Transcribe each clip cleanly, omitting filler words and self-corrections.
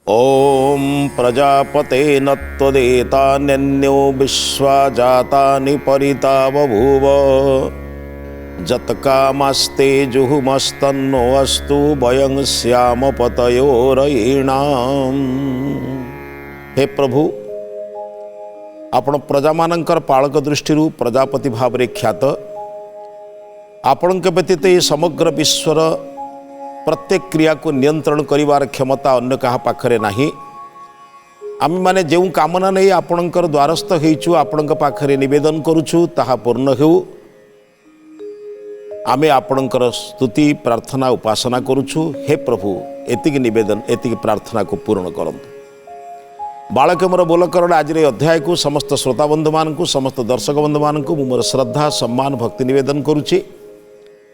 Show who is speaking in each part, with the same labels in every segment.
Speaker 1: ओम प्रजापते नत्वदेतान्यो विश्वा जातानि परिता बभूव जत्कामस्ते जुहुमस्तन्नो अस्तु वयं श्याम पतयोरयीणाम्। हे प्रभु, आपण प्रजामानंकर पालक दृष्टि प्रजापति भाव ख्यात। आपण व्यतीत समग्र विश्वर प्रत्येक क्रिया को नियंत्रण करिवार क्षमता अन्य कहा पाखरे नाही। आम माने जो कामना नहीं आपणकर द्वारस्थ होइछु, आपणक पाखरे निवेदन करूछु, ताहा पूर्ण हेउ। आमे आपणकर स्तुति प्रार्थना उपासना करूछु। हे प्रभु, एतिक निवेदन एतिक प्रार्थना को पूर्ण करंतु। बालक मोर बोलकरण आज अध्याय को समस्त श्रोता बंधु मान समस्त दर्शक बंधु मान मोर श्रद्धा सम्मान भक्ति निवेदन करुछि।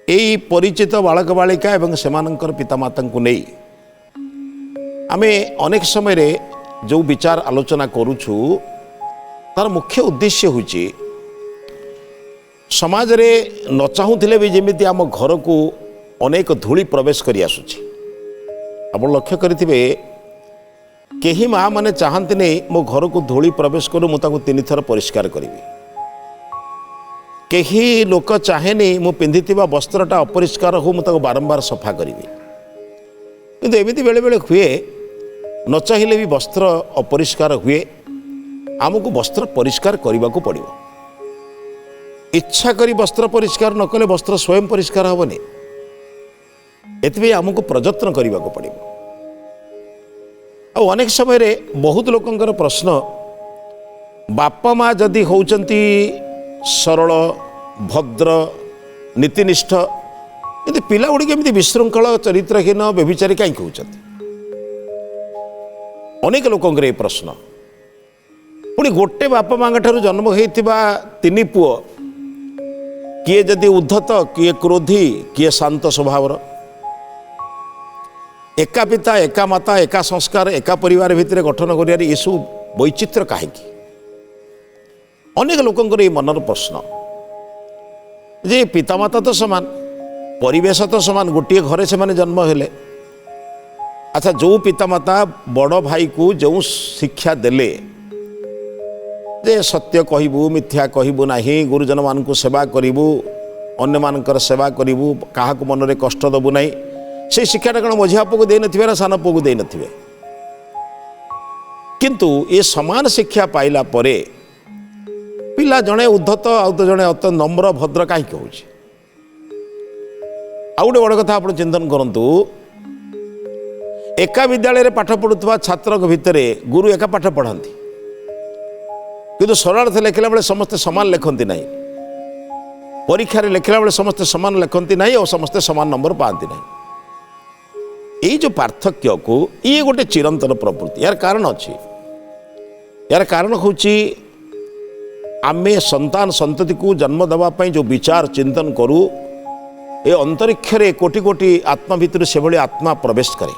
Speaker 1: यही परिचित बालक बालिका एवं सेमानंकर पितामाता को नहीं आमे अनेक समय रे जो विचार आलोचना करुछु तार मुख्य उद्देश्य होछि समाज रे न चाहूथिले भी जेमिति आम घर को अनेक धूली प्रवेश करि आसुछि। आप लक्ष्य करिथिबे केही माँ माने चाहती नहीं मो घर को धूली प्रवेश करू मुझे 3 थर परिष्कार करी। केही लोक चाहेनी मु पिंधि वस्त्रटा अपरिष्कार हो मुझे बारंबार सफा करी। किंतु एमती बेले बेले हुए न चाहिए भी वस्त्र अपरिष्कार हुए। आमको वस्त्र परिष्कार करने को पड़ो। इच्छा करी वस्त्र परिष्कार न कले वस्त्र स्वयं परिष्कार हेनी। एथि आमको प्रयत्न करने को पड़ो। अनेक समय रे बहुत लोकंकर प्रश्न बापा माँ जदि होउचंती सरल भद्र नीतिनिष्ठ किंतु पिला गुड़ी केमती विशृंखल चरित्रहीन व्यभिचारी कहीं होउचंती। अनेक लोकंकर ये प्रश्न पुणी गोटे बापा माँ ठारू जन्म होइतिबा 3 पुओ किए जदि उद्धत किए क्रोधी किए शांत स्वभावर एका पिता एका माता एका संस्कार एका परिवार भितर गठन कर वैचित्र कहीं। अनेक लोकंकर ये मनर प्रश्न जे पितामाता तो समान परिवेश तो समान गोटे घरे से माने जन्म हेले। अच्छा, जो पितामाता बड़ भाई को जो शिक्षा देले जे सत्य कहबू मिथ्या कहबू नाही, गुरुजन मान को सेवा करिबू, अन्य मानकर सेवा करिबू, काहा को मन रे कष्ट दबू नाही, से शिक्षाटा कौन मझिया पुओ दे नथिबे ना सान पुओ दे नथिबे। किंतु ये समान शिक्षा पाइला परे पिला जड़े उद्धत आउ तो जड़े अत नम्र भद्र कहीं होउछि। आउ गोटे बड़ कथा आप चिंतन करंतु, एका विद्यालय रे पाठ पढ़ुवा छात्र भितर गुरु एका पाठ पढ़ाती किंतु शरणार्थ लेखिला बेले समस्ते समान लेखंती नहीं, परीक्षा रे लेखिला बेले समस्ते समान लेखंती नहीं और समस्ते समान नंबर पाती नहीं। ये जो पार्थक्य को ये गोटे चिरंतन प्रवृत्ति। यार कारण अच्छी। यार कारण हूँ आमे संतान संतति को जन्म देवाई जो विचार चिंतन करूँ ये अंतरिक्ष रे कोटि कोटि आत्मा भितर से भली आत्मा प्रवेश करे।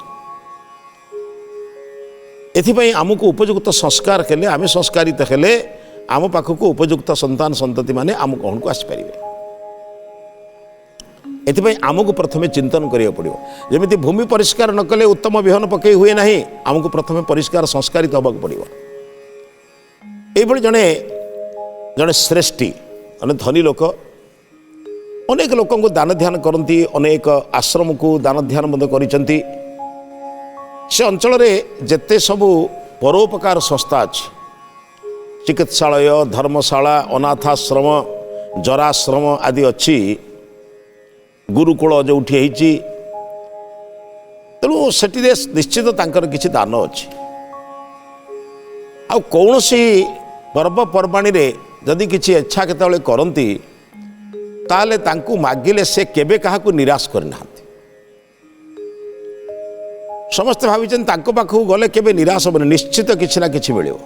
Speaker 1: एथिपाई आमको उपयुक्त संस्कार हेले आमे संस्कारित हेले आम पाखक उपयुक्त संतान संतति माने आम कौन को आसपारे। एथिपाई आमको प्रथमे चिंतन करिया पड़ियो। जेमिति भूमि परिष्कार न कले उत्तम विहन पकई हुए नाही, आमको प्रथमे परिष्कार संस्कारित होबाक पड़ियो। एभली जने जने श्रेष्ठी जने धनी लोक अनेक लोक को दान ध्यान करती, अनेक आश्रम को दान ध्यान मध्य करिसंती। से अंचल रे जेते सबु परोपकार संस्था अछि, चिकित्सालय धर्मशाला अनाथाश्रम जराश्रम आदि अच्छी, गुरुकुल जो तेणु से निश्चित तांकर किछि दान अच्छी। आ कौन सी पर्वपर्वाणी रे जदि किछि इच्छा केतबेले करंती ताले तांकु मागिले से केबे काहाकु निराश करना। समस्त भाविचन तांको पाखु गले केबे निराश होबे, निश्चित किछि ना किछि मिलियो।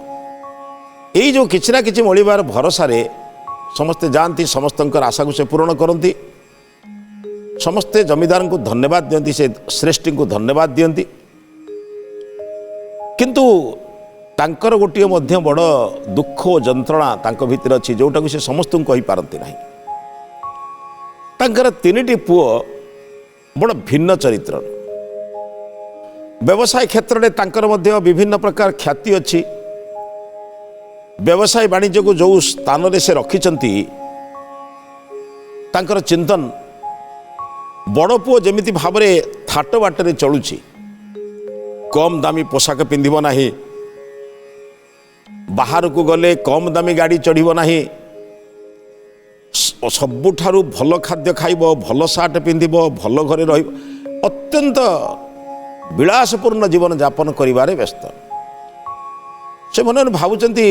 Speaker 1: एई जो किछि ना किछि मिलिबार भरोसा रे समस्ते जानती, समस्तंकर आशा को से पूर्ण करंती। समस्ते जमीदार को धन्यवाद दियंती, से श्रेष्ठी को धन्यवाद दियंती। किंतु तांकर गोटे मध्य बड़ दुख जंत्रणा तांको भितर अछि जोटा को से समस्त को कहि पारंती नाही। तांकर 3टी पुओ बड़ भिन्न चरित्र। व्यवसाय क्षेत्र में तांकर मध्य विभिन्न प्रकार ख्याति अच्छी व्यवसाय वाणिज्य को जो स्थान से रखिंट तांकर चिंतन बड़ पुओ जमिति भाव में थाट बाटर चलुची कम दामी पोशाक पिंधिब नाही बाहर को गले कम दामी गाड़ी चढ़ब नाही सबुठारु भल खाद्य खाइब भल सार्ट पिंधिब भल घरे रहिब अत्यंत विलासपूर्ण जीवन यापन करिबारे व्यस्त से मन भावुचंती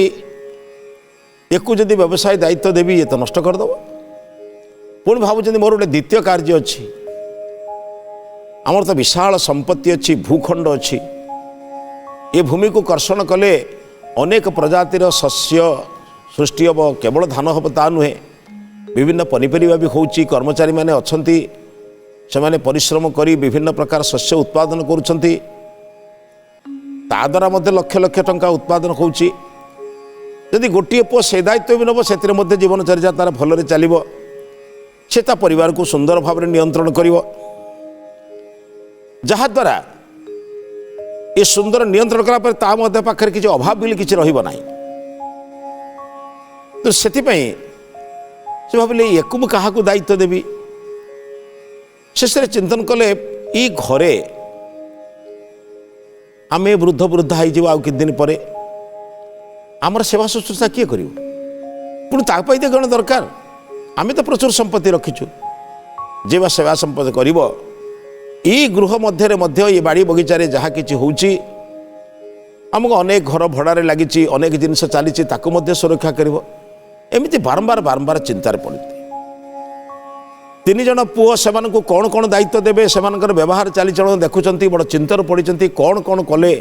Speaker 1: एको जदि व्यवसाय दायित्व देवी ये तो नष्ट करदेव पुणी भावुचंती मोर गोटे द्वितीय कार्य अच्छी आमर तो विशाल संपत्ति अच्छी भूखंड अच्छी ये भूमि को कर्षण कले अनेक प्रजातिर शस्य सृष्टि हम केवल धान हम ता नुहे विभिन्न पनीपरिया भी होची कर्मचारी माने अछंती से परिश्रम करी विभिन्न प्रकार शस्य उत्पादन करुछंती ता द्वारा मध्य लक्ष लक्ष टंका उत्पादन होची यदि गोटे पुओ से दायित्व भी नब से जीवनचर्या तार भलरे चलिबो से ता परिवार को सुंदर भाव में नियंत्रण करिवो जहाद्वारा ये सुंदर नियंत्रण कला पर ता मध्य पाखरे किसी अभाव भी किसी रहिबो नाही तो सेतिपई से भाविले एकु मु काहाकू दायित्व देवी शेष चिंतन कले ई घरे आमे वृद्ध वृद्धा हो आउ किछ दिन पर आमर सेवा शुश्रूषा किए करियो पुणी तापाई तो कौन दरकार आमे तो प्रचुर संपत्ति रखीचु जे बा सेवा संपत्ति करिवो ई गृह मध्य ये बाड़ी बगीचारे जहाँ किसी होची आमको अनेक घर भड़ारे लगी अनेक जिनस चली सुरक्षा करिवो एमिति बारंबार बारंबार चिंतार पड़ती तीन जन पुओ से कौन कौन दायित्व देवे से व्यवहार चालीचलन देखुंत बड़ चिंतार पड़ती कौन कौन कले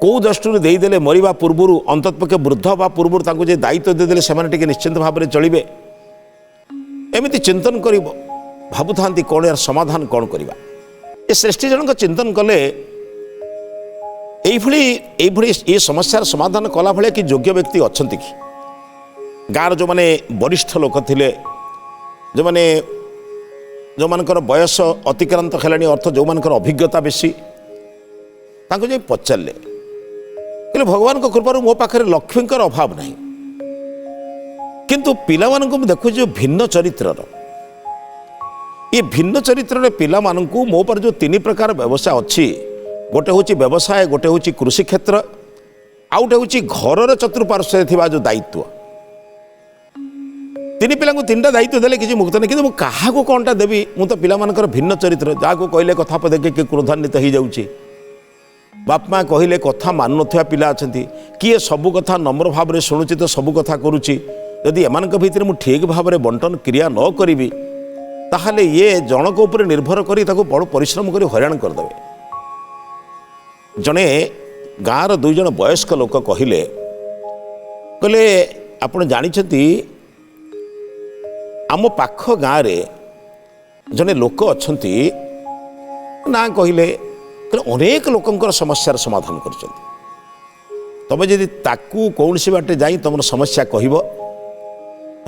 Speaker 1: कौ दृष्टि देदेले मरवा पूर्वर अंततपक्षे वृद्ध हवा पूर्वर जे दायित्व देदेले से निश्चिंत भाव में चलिए एमिति चिंतन कर भावु था कौन यार समाधान कौन करवा ये श्रेष्ठी जन चिंतन कले ये समस्यार समाधान कला भाया कि योग्य व्यक्ति अच्छा कि गाँव जो मैंने वरिष्ठ लोक थे जो मैंने जो मानकर बयस अतिक्रांत है अर्थ जो मानकर अभिज्ञता बेसी तांको जे पचारे कहले भगवान को कृपार मो पाखे लक्ष्मीकर अभाव नहीं किंतु पिला मानक देखु जो भिन्न चरित्रर ये भिन्न चरित्र पिला मानकू मो पर जो तीन प्रकार व्यवसाय अच्छी गोटे हूँ व्यवसाय गोटे हूँ कृषि क्षेत्र आउटे हूँ घर चतुर्पार्श्व जो दायित्व तीन पिला तीन दायित्व देले किसी मुक्त नहीं कि क्या कौनटा देवी मु तो पिला मानकर भिन्न चरित्र जहाँ कहले कथा देखे किए क्रोधान्वित हो जाऊँगी बाप माँ कहले कथा मान ना पिला अच्छा किए सबू कथा नम्र भाव में शुणुची तो सबू कथा करुच्ची यदि एमान भितर मुझे ठीक भाव में बंटन क्रिया न करी ताहले ये जनक उपर निर्भर करी ताको बड़ परिश्रम करी हैरान करदे जड़े गाँव दुई जन वयस्क लोक कहले कहले आप जानते आम पाख गाँव में जड़े लोक अच्छा ना कहले अनेक लोकंकर समस्यार समाधान कर तबे जदि ताकू कौन सी बाटे जाई तुम समस्या कहब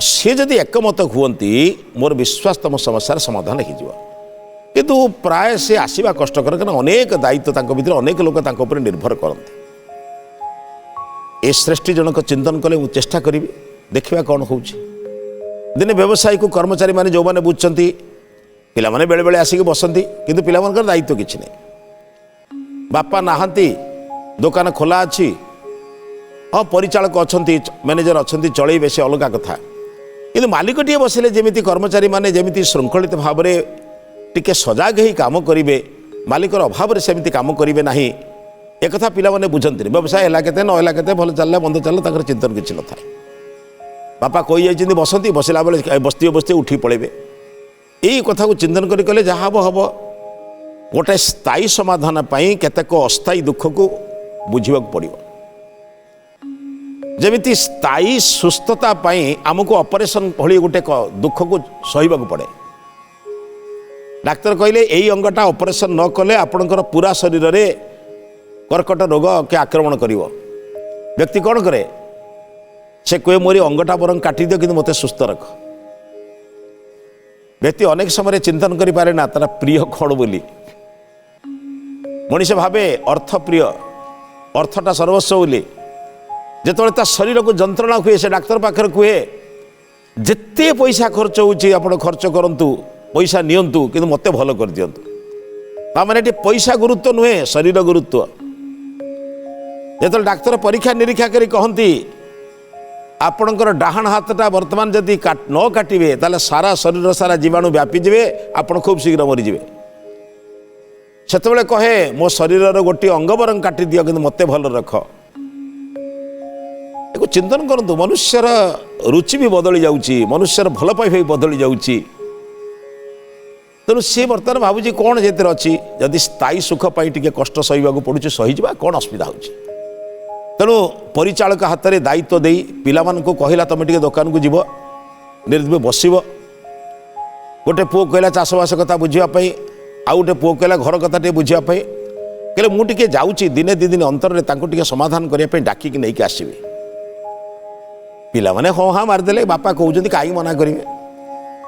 Speaker 1: सी जदि एकमत हुअंती मोर विश्वास तुम समस्यार समाधान हो किंतु प्राय से आसवा कष्टकर कारण अनेक दायित्व भीतर अनेक लोक उपर निर्भर करते ए श्रेष्ठी जनक चिंतन कले चेष्टा करी देखा कौन हो दिने व्यवसायी को कर्मचारी माने जो मैंने बुझुंट पिला माने बेले बेले आसिक बसंती किंतु पिला मानकर दायित्व किछि नहीं बापा नाहांती दुकान खोला अच्छी हाँ परिचालक अच्छा मैनेजर अच्छा चलैबे से अलग कथा कि मालिकटे बसिले जमी कर्मचारी माने जमी श्रृंखलित भाव में टिके सजाग ही काम करेंगे मालिकर अभाव में सेमती काम करेंगे ना एक कथा पिला माने बुझंती व्यवसाय है के नहला के भल चलला बंद चलला चिंतन किसी न था बापा कही जाइए बसंती बसला बेले बसती बसती उठी पड़े यही कथा को चिंतन कले जहाँ हम हम गोटे स्थायी समाधान पाई केतेक अस्थायी दुख को बुझा पड़ो जमी स्थायी सुस्थता पाई आमको ऑपरेशन भली गोटे दुख को सहीबा पड़े डाक्तर कहले यही अंगटा ऑपरेशन न कले आपणकर पूरा शरीर में कर्कट रोग के आक्रमण करिवो व्यक्ति कौन करे से कहे मोरी अंगटा बरं काटी दियो कि मत सुस्थ रख व्यक्ति अनेक समय चिंतन करें ना तार प्रिय कौन बोली मनीष भावे अर्थप्रिय अर्थटा सर्वस्व बोली जिते ता शरीर को जंत्रणा हुए से डाक्तर पाखे कहे जिते पैसा खर्च हो खर्च करूँ पैसा नियंतु कि मत भल कर दिंतु ताने ये पैसा गुरुत्व नुहे शरीर गुरुत्व जो डाक्तर परीक्षा निरीक्षा करी कहती आपणकर डाहाण हाथटा बर्तमान जदि न काटे ताले सारा शरीर सारा जीवाणु व्यापी जाए आपण खूब शीघ्र मरीजे से कहे मो शरीर गोटे अंग बरंग काटी दियो कि मत भल रख चिंतन करूँ मनुष्यर रुचि भी बदली जाऊँगी मनुष्यर भल पाइबा भी बदली जाऊँगी तेणु सी बर्तमान भावुँ कौन जे अच्छी जदि स्थायी सुख पाई टे कष्ट सहीवा पड़ू सहीजा कौन असुविधा हो तेणु परिचालक हाथ में दायित्व दे पिला कहला तुम टे दुकान को जीव निर्दीप बस गोटे पुओ कहला चाषबास कथा बुझापी आउ गोटे पुओ कहला घर कथा टे बुझापी कहले मुझे जाऊँगी दिने दी दिन अंतर टे समाधान करने डाकिक नहीं आसबि पिला माने हाँ हाँ मारिदेले बापा कहते कहीं मना करेंगे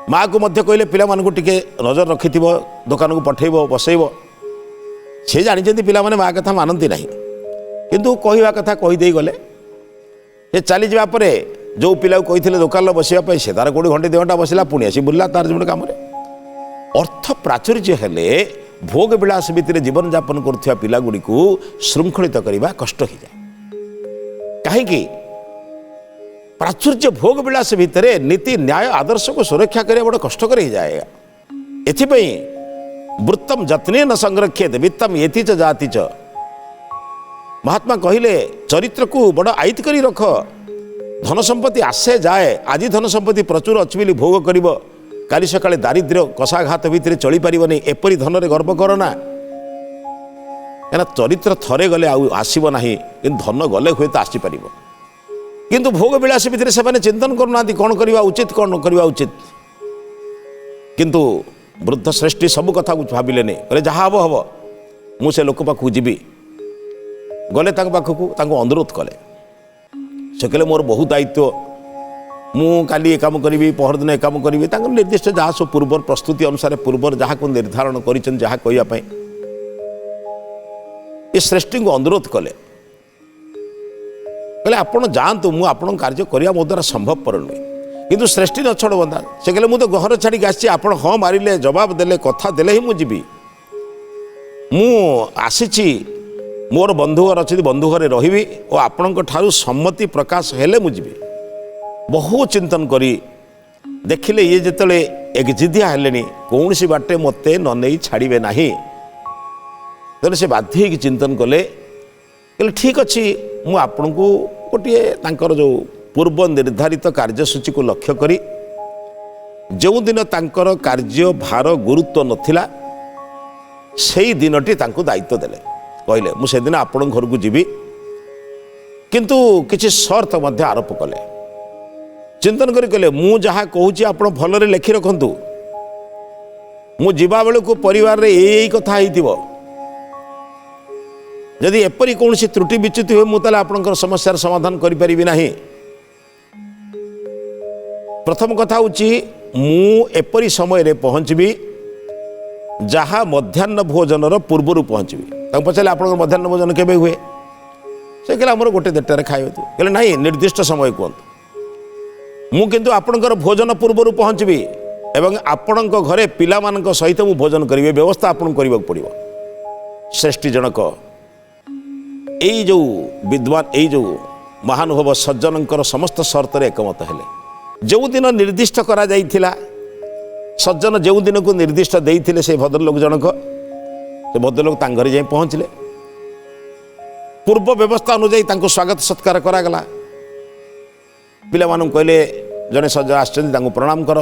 Speaker 1: माँ को मध्य कहले पिला टे नजर रखि दुकान को पठेब बसैब सी जानते पिला माने माँ कथा मानती ना किंतु कहवा कथा कहीदे गले ये चली जापर जो पिला कही दुकान बसवाई से तार कोड़ी घंटे 2 घंटा बसला पुणी आसी बुला तार जीवन कम अर्थ प्राचुर्य हेले भोग विलास भितर जीवन यापन करुवा पिला गुड़ी को श्रृंखलित करने कष्ट हो जाए कहीं प्राचुर्य भोग विलास भितर नीति न्याय आदर्श को सुरक्षा करने बड़ा कष्टकर हो जाएगा एथिपाई वृत्तम जत्ने न संरक्षित वित्तम येति च जाति च महात्मा कहले चरित्र को बड़ा आयत करी रख धन संपत्ति आसे जाए आज धन संपत्ति प्रचुर अच्छी बोली भोग कर काली सकाଳେ दारिद्र्य कषाघात भितर चली पारिबनी एपरी धन रे गर्व करना चरित्र थरे गले आसब ना कि धन गले हुए तो आसीपर किंतु भोग विलास भितर से चिंतन करना कौन करवा उचित कौन करवा उचित किंतु वृद्ध श्रेष्ठी सब कथा भाविले कहले जहाँ हम हम मुझे लोक पाखक जीवी गले पाखक अनुरोध कले से कहले मोर बहुत दायित्व मु काली काम करी पहर दिन काम करी निर्दिष्ट जहाँ सब पूर्व प्रस्तुति अनुसार पूर्व जहाँ को निर्धारण कर श्रेष्ठी को अनुरोध कले कहले आपण जातु मु आपण कार्य करिया मो द्वारा संभवपर नुहे किंतु श्रेष्ठी न छड़ बंदा से कहले मु तो घर छाड़ी आसी आपण हाँ मारिले जवाब देले कथा देले ही मु जीवी मु आसी मोर बंधुघर अच्छी बंधुघर रही और आपण ठारू सम्मति प्रकाश हेले मु जीवी बहुत चिंतन करी देखिले ये जिते एक जिदिया हेले कौन सी बाटे मते न नहीं छाड़े ना तेरे से बाध्य चिंतन कले कहले ठीक अच्छी मु आपण को गोटे तांकर जो पूर्व निर्धारित कार्यसूची को लक्ष्य करी जो दिन तांकर कार्य भार गुरुत्व नथिला सेई दिनटी तांको दायित्व देले कहले मु सेदिन आपण घर को जीवी किंतु किछि शर्त मध्य आरोप कले चिंतन करी कहले मु जहाँ कहूँ आपण भलरे लेखि रखंतु मु जीवा बेलू को परिवार रे यही कथा होइतिबो यदि एपरी कौन सी त्रुटि विच्युति हुए मुझे आपंकर समस्यार समाधान करें ना प्रथम कथा हूँ एपरी समय पहुँचबी जहाँ मध्याह्न भोजन पूर्वर पहुँचबी पचारे आप मध्याह्न भोजन केवे हुए से कहले आमर गोटे 1:30 खाए कहले ना निर्दिष्ट समय कहतु मु किंतु आपणकर भोजन पूर्वर पहुँचबी एवं आपण घरे पिला सहित मु भोजन करी व्यवस्था आपन करने पड़ो श्रेष्ठी जनक यही जो विद्वान यही जो महानुभव सज्जनकर समस्त शर्त एकमत हेले जो दिन निर्दिष्ट करा जाइथिला सज्जन जो दिन को निर्दिष्ट देइथिले से भद्रलोक जनक से भद्रलोक तांग घरे जाई पहुँचले पूर्व व्यवस्था अनुजाई तांको स्वागत सत्कार करागला पिला मानू कहले जने सज्जन आछन तांको प्रणाम कर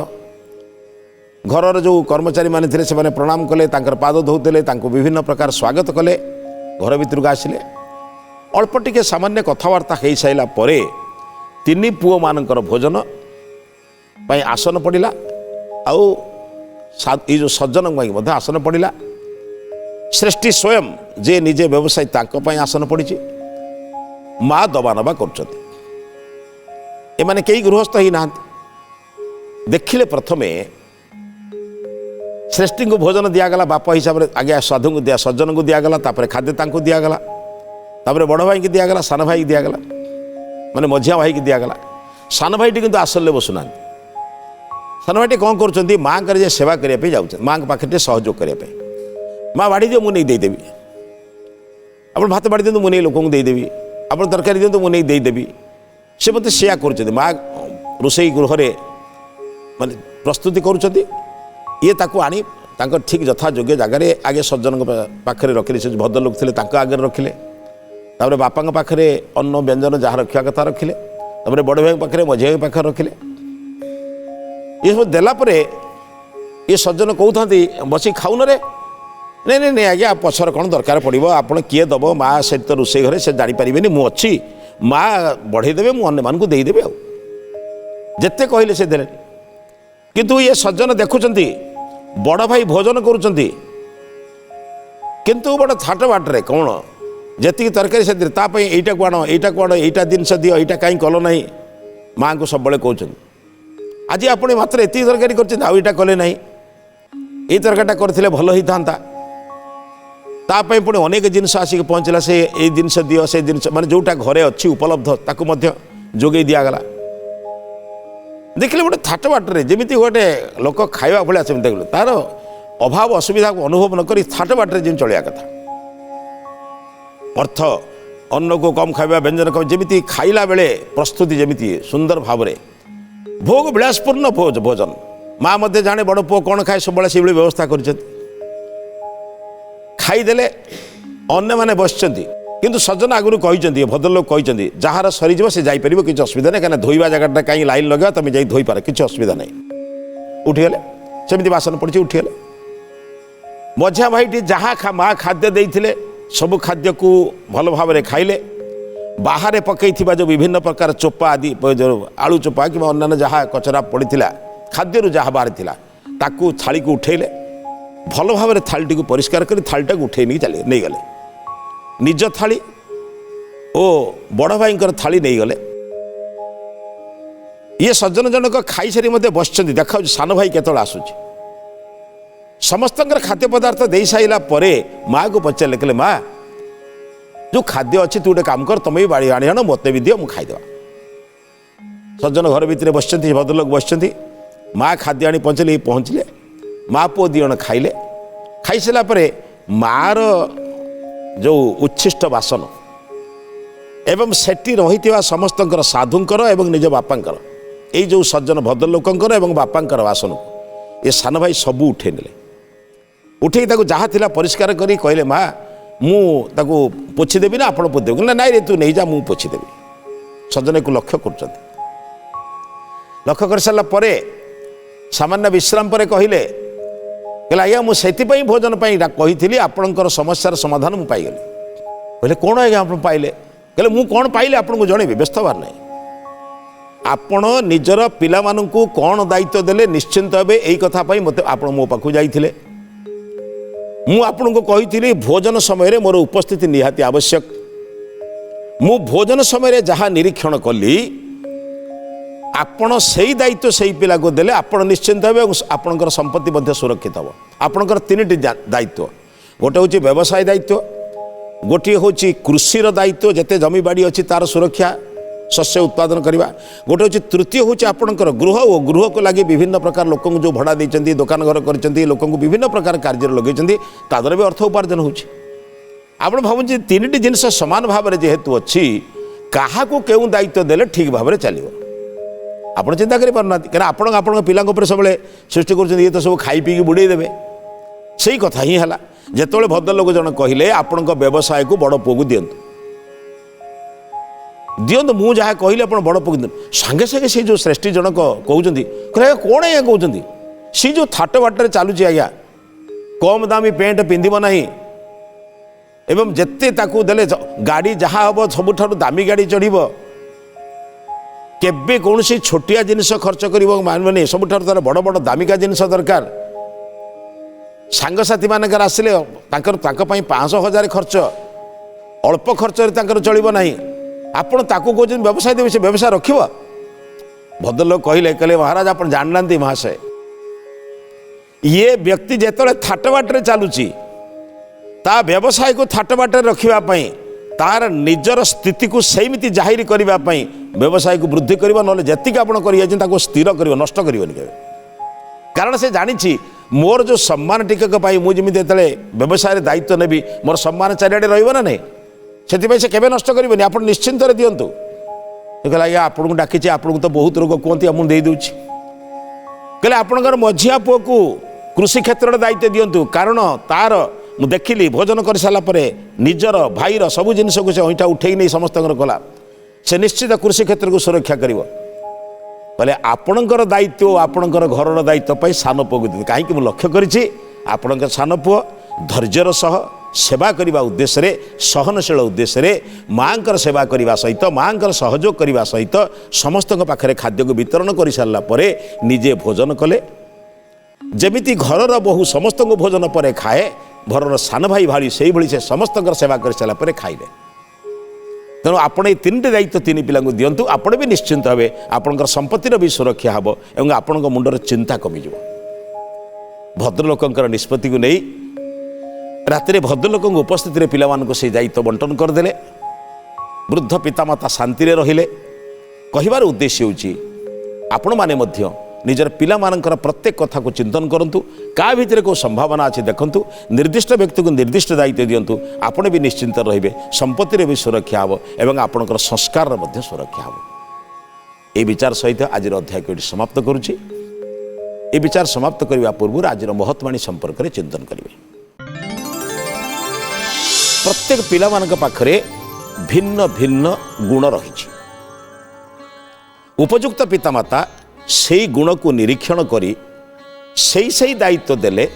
Speaker 1: घर जो कर्मचारी माने थिले से प्रणाम कले तांकर पाद धोउतले तांको विभिन्न प्रकार स्वागत कले घर भितर को आसिले अल्प टिके सामान्य कथबार्ता हो सारा पर 3 पुओ मानकर भोजन पाई आसन पड़ा आउ ये जो सज्जन आसन पड़ा श्रेष्ठी स्वयं जे निजे व्यवसायी तांको आसन पड़ी माँ दबा नबा कर गृहस्थ ही ना देखिले प्रथमे श्रेष्ठी को भोजन दिगला बाप हिसाब से आगे साधु को दिया सज्जन को दिगला खाद्य तांको दिगला बड़ भाई की दिगला सान भाई की दिगला माने मझिया भाई की दिगला सान भाईटी किंतु आसले बसुना सान भाईटी कौन कर माँ कर सेवा करने जाऊँ माँ पाखे सहयोग करने माँ बाड़ी दियो मुझे देदेवी आप भात बाड़ी दिखाँ मुझे लोक देदेवी आप तरकारी दिखाँ मुझे देदेवी से मत सेया कर माँ रोषे गृह माने प्रस्तुति करुँच ये ताकू आनी ठीक यथा योग्य जगार आगे सज्जन पाखे रखिले से भद्रलोक थे आगे रखिले बापा पाखे अन्न व्यंजन जहाँ रखा कथा रखिले बड़ भाई पाखे मझी भाई पाखे रखिले ये सब देलापर ये सज्जन कहते बस खाऊन रे नहीं नहीं नहीं आज्ञा पछर कौन दरकार पड़ो आप किए दब माँ से तो रोषे घरे से जापारे मुझे माँ बढ़ईदेवे मुझे देदेवी आते कहले से देले किंतु ये सज्जन देखुं बड़ भाई भोजन करुँच किंतु बड़ थाट बाटे कौन जी तरकारी से यहीटा को आण यहीटा को आण यहीटा जिनस दियो यहीटा कहीं कल ना माँ को सब कहते आज आप मात्र एति तरकारी करटा कले ना ये तरकारीटा करते भल ही था तापाई पुणी अनेक जिनस आसिक पहुँचला से ये जिनस दियो से जिनस माने जोटा घरे अच्छी उपलब्ध ताकू मध्य जोगे दिगला देखिले गोटे थाट बाटे जमी गोटे लोक खावा भाया से देख तार अभाव असुविधा को अनुभव नक थाट बाटे जमी चलिया कथा अर्थ अन्न को कम खावा व्यंजन कम जमी खाइला बेले प्रस्तुति जमी सुंदर भाव भोग विलासपूर्ण भोजन माँ मध्य जाने बड़ पुओ कौन खाए सब से व्यवस्था कर खाईदे अन्य मैंने बस किंतु सज्जन आगुरी कहते भद्रलोक कहते जार सरीज से जापर किसी असुविधा नहीं कहीं धोवा जगह कहीं लाइन लगे तुम जा धोई पार किसी असुविधा नहीं उठीगले सेमती बासन पड़ी उठीगले मझिया भाईटी जहाँ माँ खाद्य देते सबु खाद्य को भल भाव खाइले बाहर पकई जो विभिन्न प्रकार चोपा आदि जो आलू चोपा कि अन्य जहाँ कचरा पड़ा खाद्य जहाँ बाहर ताकू थाली को उठेले भल भाव थाली को परिष्कार कर थालीटा को उठे नहीं चले नहीं गले निज थाली ओ बड़ भाई थाली नहीं गले ये सज्जन जनक खाई सारी मत बस देखा सान भाई केत आसूँ समस्त खाद्य पदार्थ दे सारा माँ को पचारे कहले माँ जो खाद्य अच्छी तू गोटे काम कर तुम भी बाड़ी आनी आण मत भी दियो मुझे खाईदेवा सज्जन घर भितर बस भद्रलोक बस माँ खाद्य आनी पहुँचले माँ पुओ दिजण खाइले खाई सारापर मार जो उच्छिष्ट बासन एवं सेठी रही समस्त साधुंकर एवं निज बापांकर ये जो सज्जन भद्रलोकंकर एवं बापांकर बासन को ये सान भाई सबू उठे नेले उठे जहाँ थिला परिष्कार करी कहले माँ मु पोछीदेवी ना आप पोछदेवी ना नाई रे तू नहीं जा मु पोछीदेवी सज्जन को लक्ष्य लक्ष्य कर सारा सामान्य विश्राम पर कहले आज्ञा मुझे भोजन कही आपणकर समस्यार समाधान मुझे पाईगली कहले कौन आज्ञा आप पाइले कहले मु कौन पाइले आपको जनइबी व्यस्त हबार ना आपण निजर पिला मानू कौन दायित्व देले निश्चिंत हे यही कथा मत आप मो पाखु जाइथिले मु आपको कही भोजन समय मोर उपस्थिति निहाती आवश्यक मु भोजन समय जहाँ निरीक्षण कली आपण से दायित्व से पिला को देले आपण निश्चिंत हे आपणकर संपत्ति मध्य सुरक्षित हम आपणकर तीन दायित्व गोटे हूँ व्यवसाय दायित्व गोटे हूँ कृषिर दायित्व जिते जमी बाड़ी अच्छी तार सुरक्षा शस्य उत्पादन करवा गोटे हूँ तृतीय हूँ आपणकर गृह और गृह को लगे विभिन्न प्रकार लोक जो भड़ा देते दुकान घर कर लोक विभिन्न प्रकार कार्य लगे तादर भी अर्थ उपार्जन हो भावुँ तीन जिनस सामान भाव में जेहेतु अच्छी क्या क्यों दायित्व देले ठीक भाव में चलो आप चिंता करना क्या आपण पिला सब सृष्टि कर ये तो सब खाई पी बुड़े देवे से कथा ही है जिते भद्रलोक जन कहले आपण व्यवसाय को बड़ पुओ को दिंतु दिंतु मुझे जहाँ कहली आप बड़ पुओ दिंतु सांगे सांगे से जो श्रेष्ठी जनक कहते कौन आज्ञा कहते सी जो थाट बाटर चलुची आज्ञा कम दामी पेंट पिंधिब ना एवं जिते देले गाड़ी जहाँ हम सबुठ दामी गाड़ी चढ़ केबे कौन सी छोटिया जिनिस खर्च कर सबुठ तार बड़ बड़ दामिका जिनिस दरकार सांगसाथी मानकर आसिले 500,000 खर्च अल्प खर्च चलो ना आपण ताकू कहते व्यवसाय देवे से व्यवसाय रखिब भद्रलोक कहले महाराज आप जानना महाशय ये व्यक्ति जेतले थाटबाटे चलुची ता व्यवसाय को थाटबाटे रखापी तार निजर स्थिति को सेमती जाहिर करने व्यवसाय को वृद्धि करवा ना जी आप स्थिर कर नष्ट कर कारण से जानी मोर जो सम्मान टिकक मुझे व्यवसाय दायित्व नेबी मोर सम्मान चारिड़े रहा नहीं से केवे नष्ट करेंगे आप निश्चिंत दिंतु कहला आज्ञा आपको डाकी आपको तो बहुत रोग कहते मुझे दे दूची कहले आपणकर मझिया पुओ को कृषि क्षेत्र दायित्व दिंतु कारण तार मु देखिली भोजन कर सारापर निजर भाईर सबू जिन को से अईटा उठे नहीं समस्त कला से निश्चित कृषि क्षेत्र को सुरक्षा कर कहले आपणकर दायित्व आपणकर घर दायित्व सान पुओ को कहीं मुझे लक्ष्य करी आपणकर सान पुओ धैर्यर सह सेवा करने उद्देश्य सहनशील उद्देश्य माँ सेवा करने सहित माँ सहयोग करने सहित समस्त पाखे खाद्य को वितरण कर सारापर निजे भोजन कले जमिति घरर बहु समस्त भोजन पर खाए घरर सान भाई भाई से भाई से समस्त सेवा कर सारापर खाइले तेणु आपण ये तीन दायित्व तीन पिला दिंतु आपण भी निश्चिंत हे आपणकर संपत्तिर भी सुरक्षा हे और आपण मुंडर चिंता कमिज भद्रलोकर निष्पत्ति को नहीं राति भद्रलोक उपस्थित पिला से दायित्व बंटन करदे वृद्ध पितामाता शांति रहिले कहिबार उद्देश्य होची आपण माने मध्य निजर पिला मानकर प्रत्येक कथा को चिंतन करंतु का भितर को संभावना अच्छे देखंतु निर्दिष्ट व्यक्ति को निर्दिष्ट दायित्व दिंतु आपण भी निश्चिंत रहिबे संपत्तिर भी सुरक्षा हो एवं आपणकर संस्कार मध्य सुरक्षा हो ए विचार सहित आज अध्याय को समाप्त करुछि ए विचार समाप्त करने पूर्व आज महत्वाणी संपर्क में चिंतन करेंगे प्रत्येक पिला मानक पाखरे भिन्न भिन्न गुण रही उपयुक्त पितामाता से गुण को निरीक्षण करी से दायित्व देले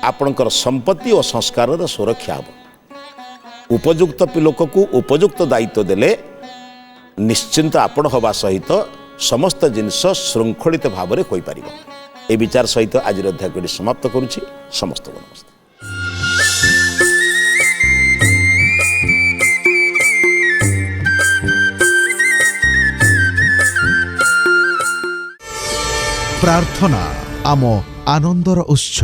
Speaker 1: आपणकर संपत्ति और संस्कार सुरक्षा हो उपयुक्त लोक को उपयुक्त दायित्व देले निश्चिंत आपण हवा सहित समस्त जिनस श्रृंखलित भाव में होईपारिबो ए विचार सहित आज अध्याय को समाप्त करुछि समस्त को नमस्ते।
Speaker 2: प्रार्थना आम आनंदर उत्स।